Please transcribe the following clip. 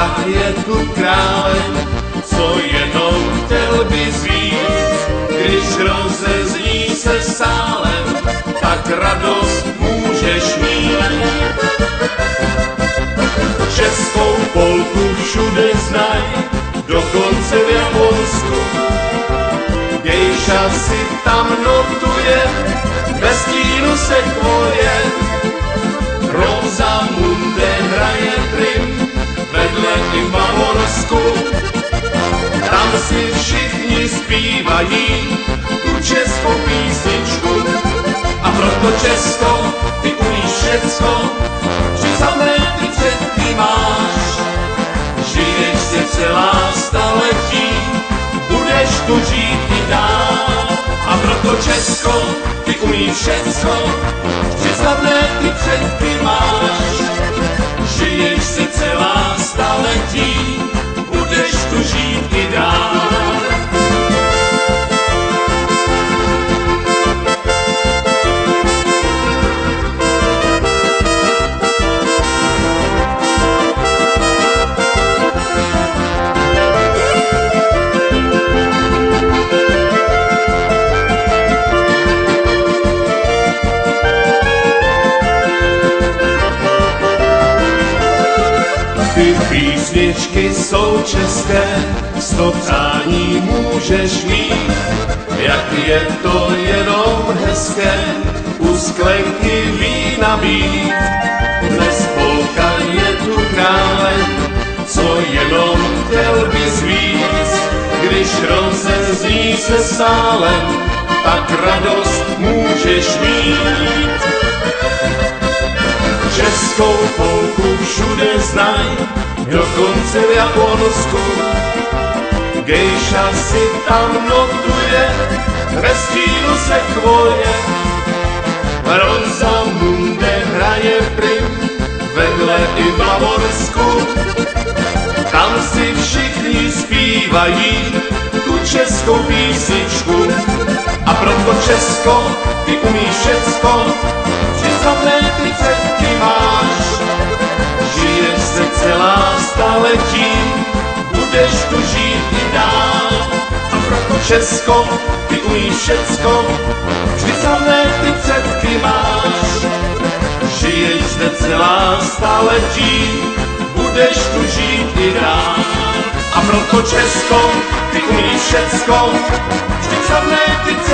tak je tu králem, co jenom chtěl bys víc. Když rozezní se sálem, tak radost můžeš mít. Českou polku všude znaj, dokonce v Japonsku. Gejša si tam notuje, ve stínu se kvoje. Rosamunde hraje prim, vedle i v Bavorsku. Tam si všichni zpívají tu českou písničku. A proto Česko, ty umíš všecko, samé ty předky máš. Žiješ si celá staletí, budeš tu žít i dál. A proto Česko, ty umíš všecko, slavné ty předky máš. Žiješ si celá staletí, budeš tu žít i dál. Ty písničky jsou české, sto přání můžeš mít. Jak je to jenom hezké, u sklenky vína být. Dnes polka je tu králem, co jenom chtěl bys víc. Když rozezní se sálem, tak radost můžeš mít. Českou polku všude znaj, dokonce v Japonsku. Gejša si tam notuje, ve stínu se kvoje. Rosamunde hraje prim, vedle i v Bavorsku. Tam si všichni zpívají tu českou písničku. A proto Česko, ty umíš všecko, slavné ty předky máš. Žiješ se celá staletí, budeš tu žít i dál. A proto Česko, ty umíš všecko, vždy slavné ty předky máš. Žiješ se celá staletí, budeš tu žít i dál. A proto Česko, ty umíš všecko, vždy slavné ty předky máš.